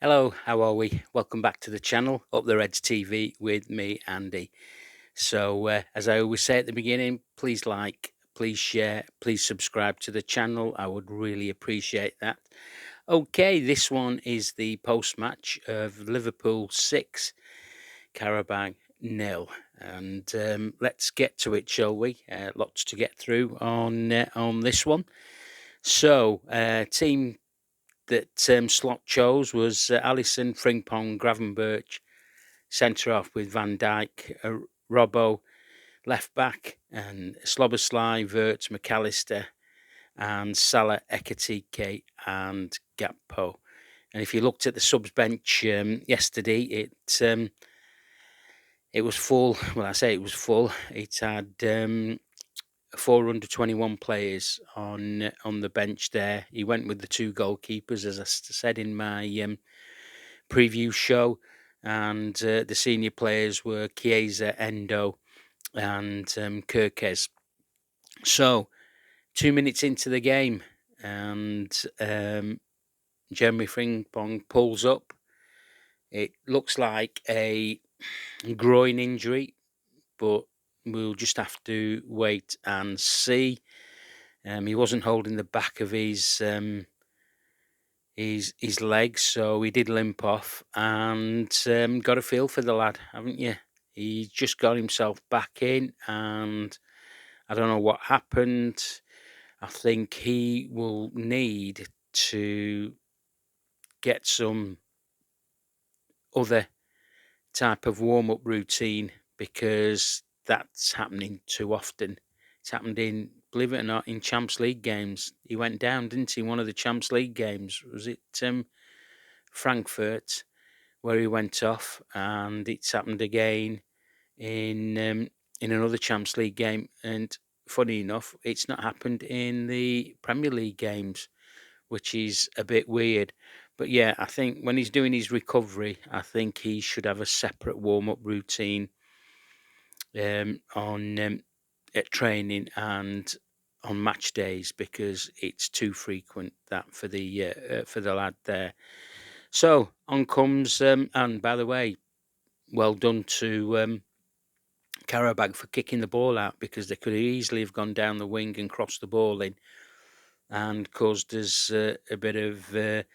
Hello, how are we? Welcome back to the channel, Up the Reds TV with me, Andy. As I always say at the beginning, please like, please share, please subscribe to the channel. I would really appreciate that. Okay, this one is the post match of Liverpool 6, Qarabag nil. And let's get to it, shall we? Lots to get through on this one. Team that Slot chose was Allison, Frimpong, Gravenberch, centre off with Van Dijk, Robbo, left back, and Slobosly, Wirtz, McAllister, and Salah, Ekitike, and Gakpo. And if you looked at the subs bench yesterday, it was full. Well, I say it was full. It had 421 players on the bench there. He went with the two goalkeepers, as I said in my preview show, and the senior players were Chiesa, Endo, and Kirkes. So 2 minutes into the game, and Jeremy Frimpong pulls up. It looks like a groin injury, but we'll just have to wait and see. He wasn't holding the back of his legs, so he did limp off, and got a feel for the lad, haven't you? He just got himself back in, and I don't know what happened. I think he will need to get some other type of warm-up routine because that's happening too often. It's happened in, believe it or not, in Champions League games. He went down, didn't he? One of the Champions League games. Was it Frankfurt where he went off? And it's happened again in another Champions League game. And funny enough, it's not happened in the Premier League games, which is a bit weird. But yeah, I think when he's doing his recovery, I think he should have a separate warm-up routine on at training and on match days, because it's too frequent that for the lad there. So on comes, and by the way, well done to Qarabag for kicking the ball out, because they could easily have gone down the wing and crossed the ball in and caused us a bit of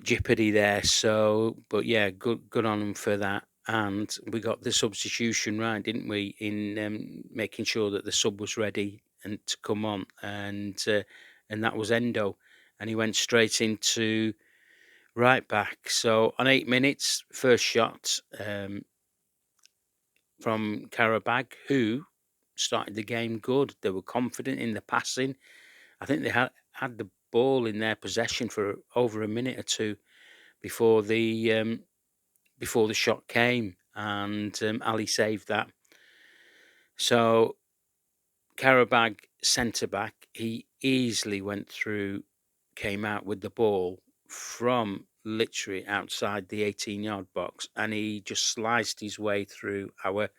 jeopardy there. So, but yeah, good on them for that. And we got the substitution right, didn't we, in making sure that the sub was ready and to come on, and that was Endo, and he went straight into right back. So on 8 minutes, first shot from Qarabag, who started the game good. They were confident in the passing. I think they had the ball in their possession for over a minute or two before the shot came, and Ali saved that. So Qarabag centre back, he easily went through, came out with the ball from literally outside the 18-yard box, and he just sliced his way through our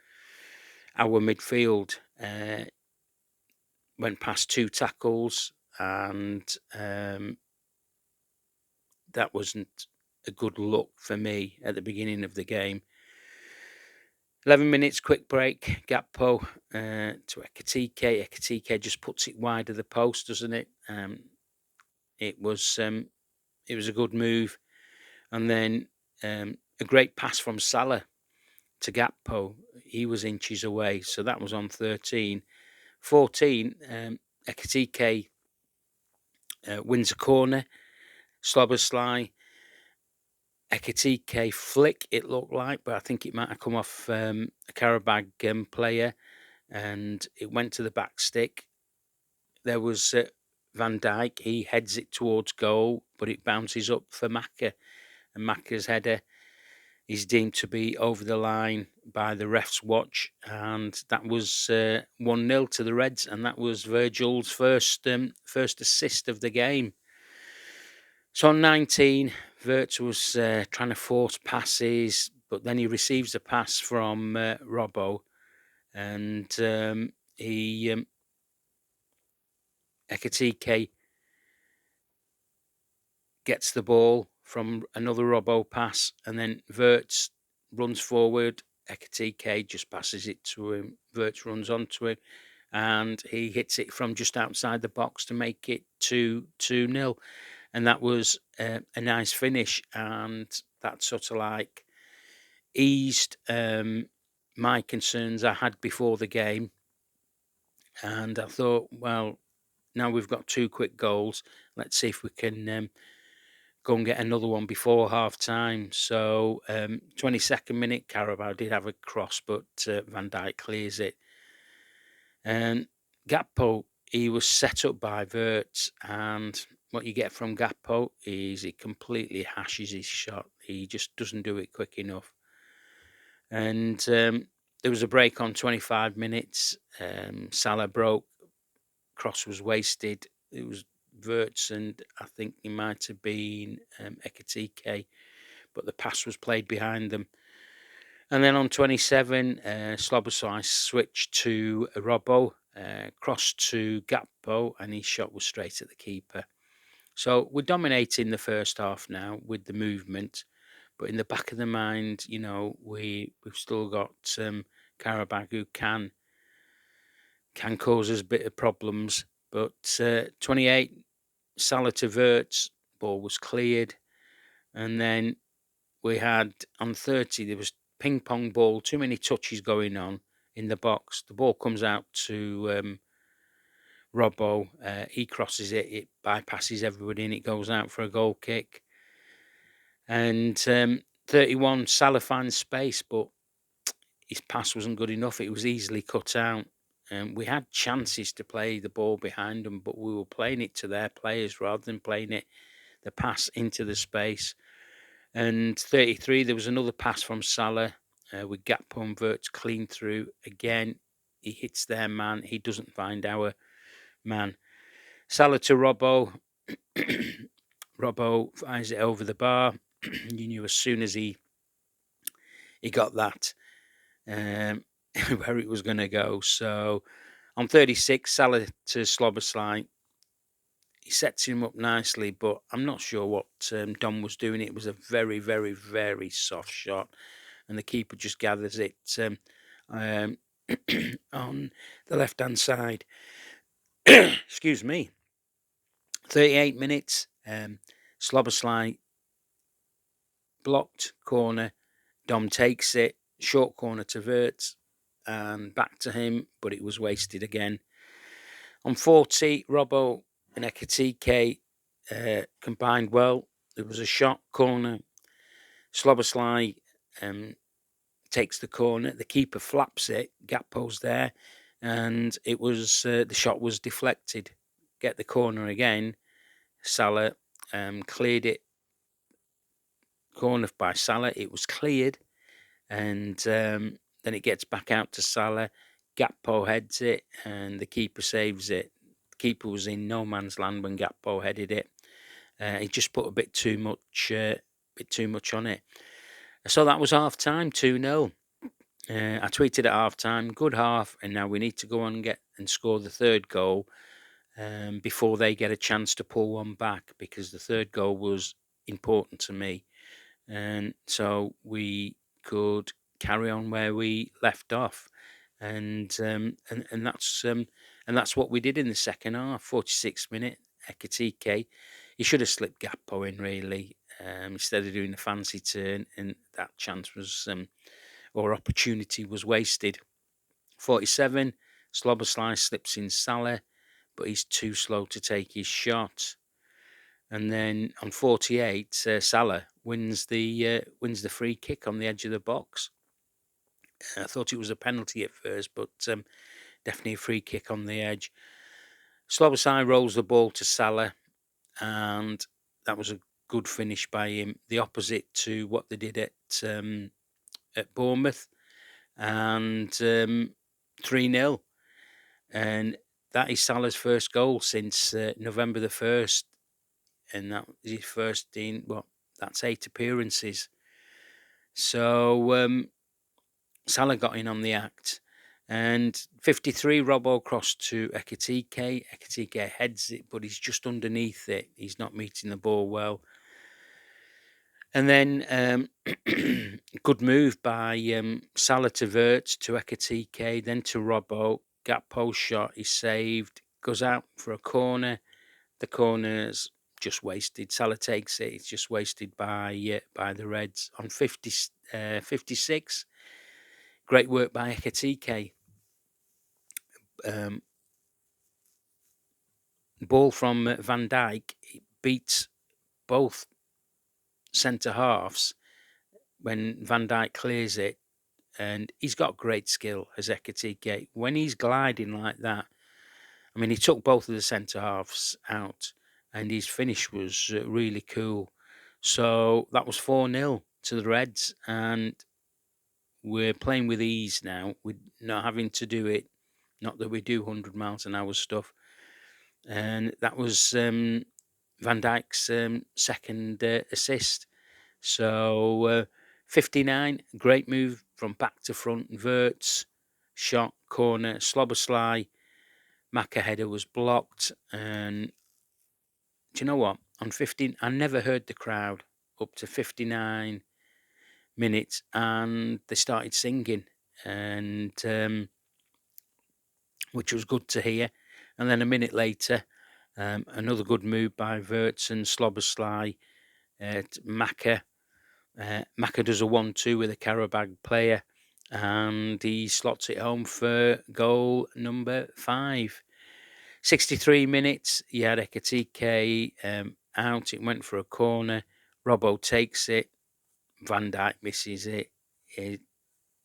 midfield. Went past two tackles, and that wasn't a good look for me at the beginning of the game. 11 minutes, quick break. Gakpo to Ekitike. Ekitike just puts it wide of the post, doesn't it? It was a good move, and then a great pass from Salah to Gakpo. He was inches away, so that was on 13. 14. Ekitike wins a corner. Slobosly. Ekitike flick, it looked like, but I think it might have come off a Qarabag player, and it went to the back stick. There was Van Dijk. He heads it towards goal, but it bounces up for Maka, and Maka's header is deemed to be over the line by the ref's watch, and that was 1-0 to the Reds, and that was Virgil's first assist of the game. So on 19, Wirtz was trying to force passes, but then he receives a pass from Robbo, and Ekitike gets the ball from another Robbo pass, and then Wirtz runs forward. Ekitike just passes it to him. Wirtz runs onto him, and he hits it from just outside the box to make it 2-0. And that was a nice finish, and that sort of like eased my concerns I had before the game. And I thought, well, now we've got 2 quick goals. Let's see if we can go and get another one before half time. So 22nd minute, Qarabag did have a cross, but Van Dijk clears it. And Gakpo, he was set up by Wirtz, and what you get from Gakpo is he completely hashes his shot. He just doesn't do it quick enough. And there was a break on 25 minutes. Salah broke. Cross was wasted. It was Wirtz, and I think it might have been Ekitike, but the pass was played behind them. And then on 27, Slobosai switched to Robbo, crossed to Gakpo, and his shot was straight at the keeper. So we're dominating the first half now with the movement, but in the back of the mind, you know, we've still got Qarabag who can cause us a bit of problems. But 28, Salah to Wirtz, ball was cleared, and then we had on 30 there was ping pong ball, too many touches going on in the box. The ball comes out to Robbo, he crosses it, it bypasses everybody, and it goes out for a goal kick. And 31, Salah finds space, but his pass wasn't good enough. It was easily cut out. We had chances to play the ball behind them, but we were playing it to their players rather than playing it, the pass into the space. And 33, there was another pass from Salah with Gakpo and Wirtz clean through. Again, he hits their man. He doesn't find our man. Salah to Robbo. Robbo finds it over the bar. You knew as soon as he got that where it was going to go. So on 36, Salah to Slobosai. He sets him up nicely, but I'm not sure what Dom was doing. It was a very, very, very soft shot, and the keeper just gathers it on the left-hand side. Excuse me. 38 minutes, Slobosai blocked corner. Dom takes it, short corner to Wirtz, and back to him, but it was wasted again. On 40, Robbo and Ekitike combined well. There was a shot corner. Slobosai takes the corner. The keeper flaps it. Gakpo's there, and it was the shot was deflected. Get the corner again. Salah cleared it. Corner by Salah. It was cleared, and then it gets back out to Salah. Gakpo heads it, and the keeper saves it. The keeper was in no man's land when Gakpo headed it. He just put a bit too much on it. So that was half time, 2-0. I tweeted at half time, good half, and now we need to go on and score the third goal before they get a chance to pull one back, because the third goal was important to me. And so we could carry on where we left off. And that's what we did in the second half. 46th minute, Ekitike. He should have slipped Gakpo in, really, instead of doing a fancy turn, and that chance was or opportunity was wasted. 47, Slobosai slips in Salah, but he's too slow to take his shot. And then on 48, Salah wins the free kick on the edge of the box. I thought it was a penalty at first, but definitely a free kick on the edge. Slobosai rolls the ball to Salah, and that was a good finish by him. The opposite to what they did at Bournemouth, and 3-0. And that is Salah's first goal since November the 1st. And that was his first in, that's 8 appearances. So Salah got in on the act, And 53, Robbo cross to Ekitike. Ekitike heads it, but he's just underneath it. He's not meeting the ball well. And then good move by Salah to Vert to Ekitike, then to Robbo. Gap post shot is saved, goes out for a corner. The corner's just wasted. Salah takes it. It's just wasted by the Reds on 56. Great work by Ekitike. Ball from Van Dijk beats both centre halves when Van Dijk clears it, and he's got great skill as Ekitike. When he's gliding like that, I mean, he took both of the centre halves out, and his finish was really cool. So that was 4-0 to the Reds, and we're playing with ease now. We're not having to do it. Not that we do 100 miles an hour stuff. And that was Van Dijk's second assist. So 59, great move from back to front. Verts, shot, corner, Slobberslide. Maka header was blocked. And do you know what? On 15, I never heard the crowd up to 59 minutes, and they started singing, and which was good to hear. And then a minute later, another good move by Verts and Slobberslide. Maka. Maka does a 1-2 with a Qarabag player, and he slots it home for goal number 5. 63 minutes, he had Ekitike out. It went for a corner. Robbo takes it. Van Dijk misses it. He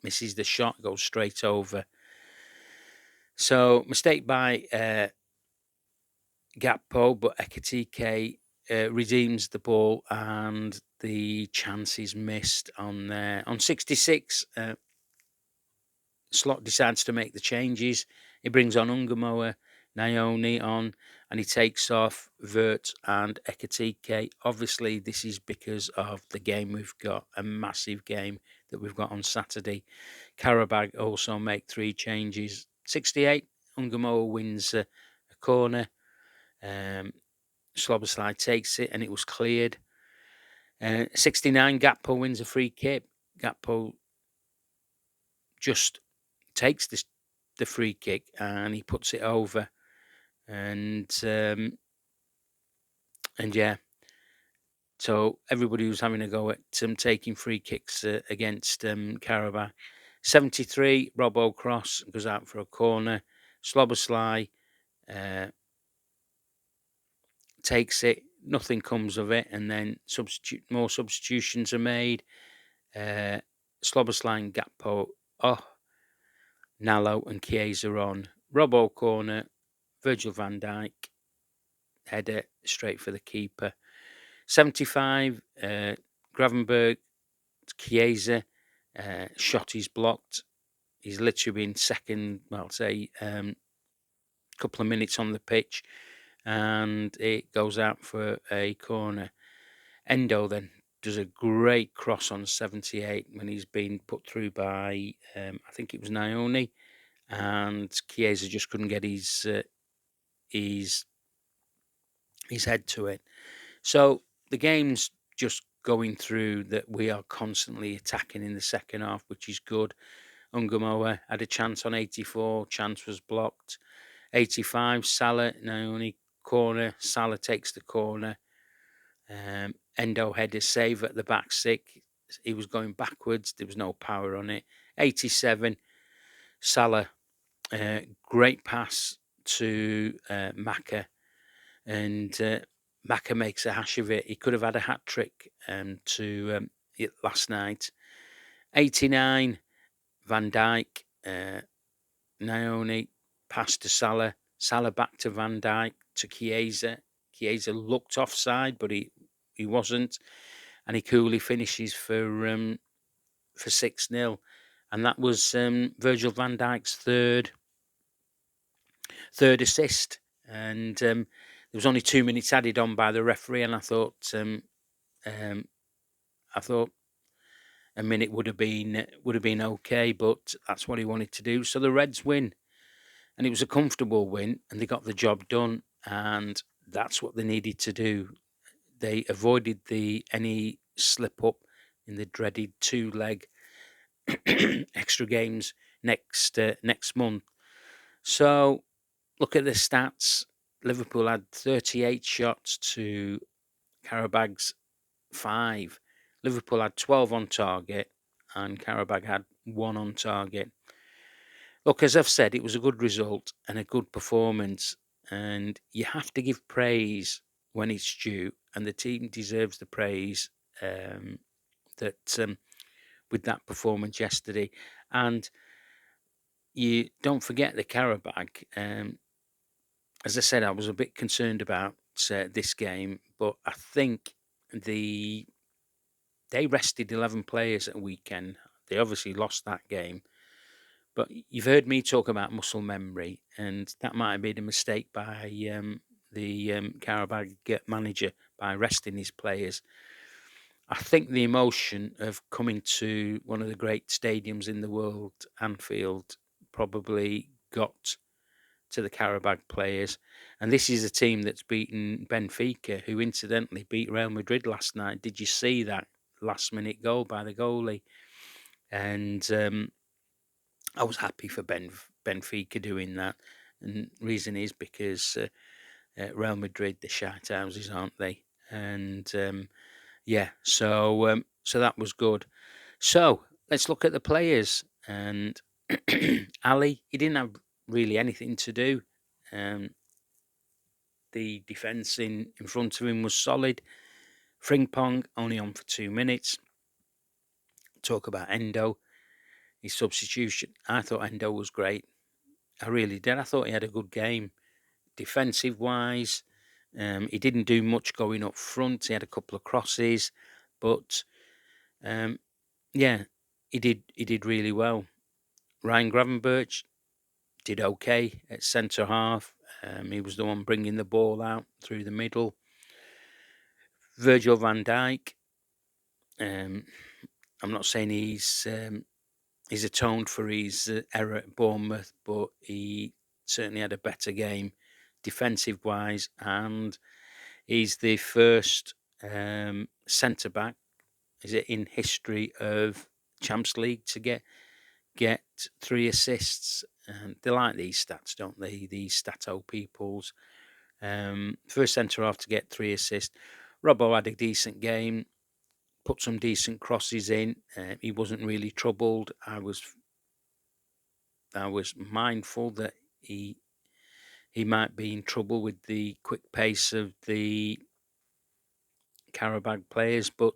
misses the shot, goes straight over. So, mistake by Gakpo, but Ekitike redeems the ball, and the chance is missed on there. On 66, Slot decides to make the changes. He brings on Ungamoa, Naoni on, and he takes off Vert and Ekitike. Obviously, this is because of the game we've got, a massive game that we've got on Saturday. Qarabag also make 3 changes. 68, Ungamoa wins a corner. Slobberslide takes it, and it was cleared. 69, Gakpo wins a free kick. Gakpo just takes the free kick and he puts it over, and yeah, so everybody was having a go at taking free kicks against Qarabag. 73, Robbo cross goes out for a corner. Slobberslide takes it, nothing comes of it, and then more substitutions are made. Slobberslide and Gakpo, Nallo and Chiesa on. Robbo corner, Virgil van Dijk header straight for the keeper. 75, Gravenberg, Chiesa, shot is blocked. He's literally been second, well, say, couple of minutes on the pitch, and it goes out for a corner. Endo then does a great cross on 78 when he's been put through by, I think it was Naoni, and Chiesa just couldn't get his head to it. So the game's just going through that we are constantly attacking in the second half, which is good. Ungamoa had a chance on 84, chance was blocked. 85, Salah, Naoni corner, Salah takes the corner. Endo header save at the back stick. He was going backwards, there was no power on it. 87, Salah, great pass to Maka, and Maka makes a hash of it. He could have had a hat trick last night. 89, Van Dijk, Naoni, pass to Salah. Salah back to Van Dijk, to Chiesa. Chiesa looked offside, but he wasn't. And he coolly finishes for 6-0. And that was Virgil van Dijk's third assist. And there was only 2 minutes added on by the referee, and I thought a minute would have been okay, but that's what he wanted to do. So the Reds win, and it was a comfortable win, and they got the job done, and that's what they needed to do. They avoided any slip up in the dreaded 2-leg extra games next month. So look at the stats. Liverpool had 38 shots to Qarabag's 5. Liverpool had 12 on target, and Qarabag had 1 on target. Look, as I've said, it was a good result and a good performance, and you have to give praise when it's due, and the team deserves the praise that with that performance yesterday. And you don't forget the Qarabag. As I said, I was a bit concerned about this game, but I think they rested 11 players at the weekend. They obviously lost that game. But you've heard me talk about muscle memory, and that might have been a mistake by the Qarabag manager by resting his players. I think the emotion of coming to one of the great stadiums in the world, Anfield, probably got to the Qarabag players. And this is a team that's beaten Benfica, who incidentally beat Real Madrid last night. Did you see that last-minute goal by the goalie? And I was happy for Benfica doing that. And reason is because Real Madrid, the shite houses, aren't they? And so that was good. So let's look at the players. And Ali, he didn't have really anything to do. The defence in front of him was solid. Frimpong only on for 2 minutes. Talk about Endo, his substitution. I thought Endo was great. I really did. I thought he had a good game. Defensive wise, he didn't do much going up front. He had a couple of crosses, but he did really well. Ryan Gravenberch did okay at centre half. He was the one bringing the ball out through the middle. Virgil van Dijk. I'm not saying he's atoned for his error at Bournemouth, but he certainly had a better game defensive wise, and he's the first centre back, is it, in history of Champions League to get 3 assists. They like these stats, don't they? These stato peoples. First centre half to get 3 assists. Robbo had a decent game, put some decent crosses in. He wasn't really troubled. I was mindful that he might be in trouble with the quick pace of the Qarabag players, but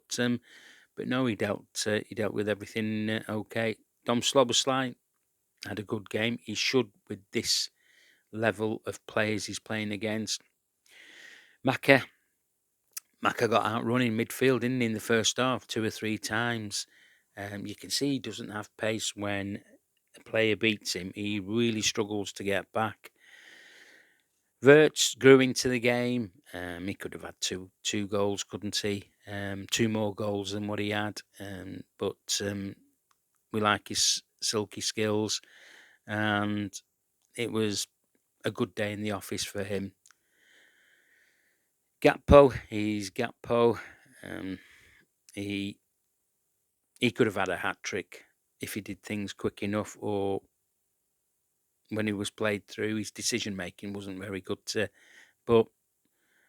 no, he dealt with everything okay. Dom Slobosly had a good game. He should with this level of players he's playing against. Maka got outrun in midfield, didn't he, in the first half 2 or 3 times. You can see he doesn't have pace when a player beats him. He really struggles to get back. Wirtz grew into the game. He could have had two goals, couldn't he? 2 more goals than what he had. But we like his silky skills, and it was a good day in the office for him. Gakpo. He could have had a hat-trick if he did things quick enough, or when he was played through, his decision-making wasn't very good. But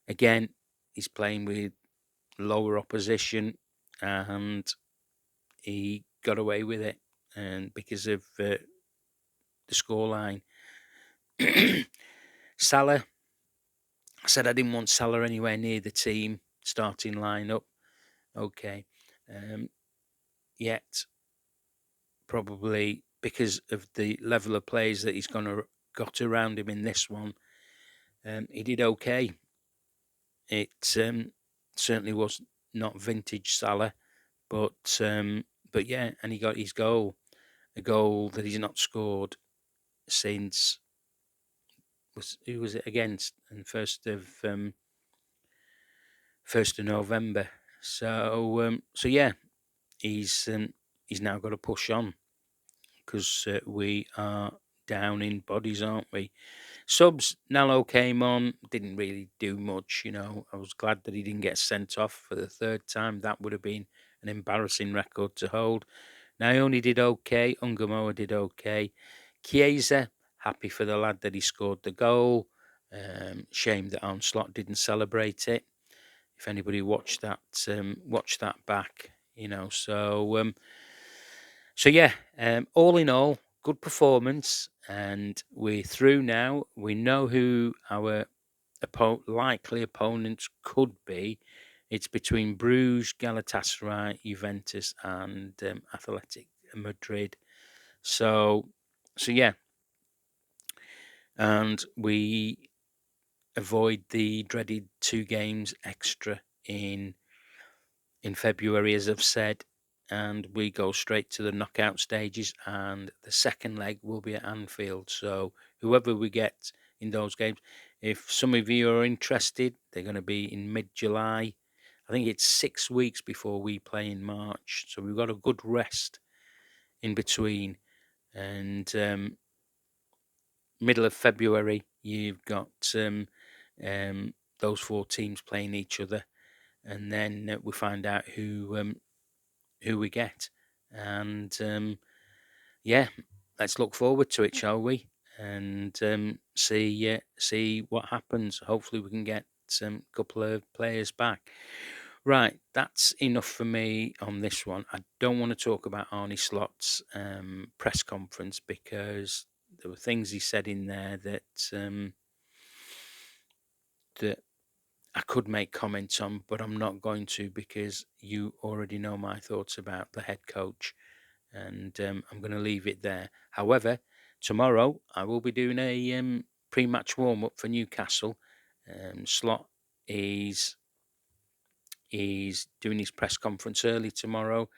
again, he's playing with lower opposition, and he got away with it, and because of the scoreline. Salah, I said I didn't want Salah anywhere near the team starting lineup. Okay, yet probably because of the level of players that he's got around him in this one, he did okay. It certainly was not vintage Salah, but yeah, and he got his goal, a goal that he's not scored since who was it against? And 1st of November. So yeah, he's he's now got to push on because we are down in bodies, aren't we? Subs, Nello came on, didn't really do much. I was glad that he didn't get sent off for the third time. That would have been an embarrassing record to hold. Naoni did okay. Ungamoa did okay. Chiesa, happy for the lad that he scored the goal. Shame that Onslaught didn't celebrate it. If anybody watched that back, So yeah, all in all, good performance, and we're through now. We know who our likely opponents could be. It's between Bruges, Galatasaray, Juventus, and Athletic Madrid. So yeah, and we avoid the dreaded 2 games extra in February, as I've said, and we go straight to the knockout stages, and the second leg will be at Anfield. So whoever we get in those games, if some of you are interested, they're going to be in mid-July. I think it's 6 weeks before we play in March, so we've got a good rest in between. And middle of February, you've got those 4 teams playing each other, and then we find out who we get. And yeah, let's look forward to it, shall we? And see what happens. Hopefully, we can get a couple of players back. Right, that's enough for me on this one. I don't want to talk about Arnie Slot's press conference because there were things he said in there that I could make comments on, but I'm not going to because you already know my thoughts about the head coach, and I'm going to leave it there. However, tomorrow I will be doing a pre-match warm-up for Newcastle. Slot is doing his press conference early tomorrow,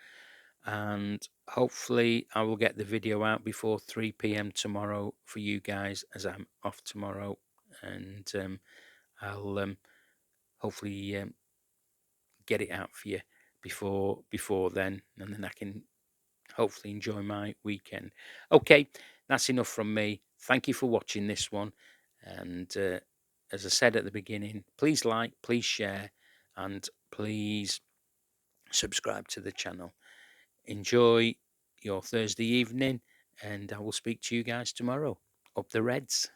and hopefully I will get the video out before 3 p.m. tomorrow for you guys, as I'm off tomorrow, and I'll hopefully get it out for you before then, and then I can hopefully enjoy my weekend. Okay, that's enough from me. Thank you for watching this one, and as I said at the beginning, please like, please share, and please subscribe to the channel. Enjoy your Thursday evening, and I will speak to you guys tomorrow. Up the Reds.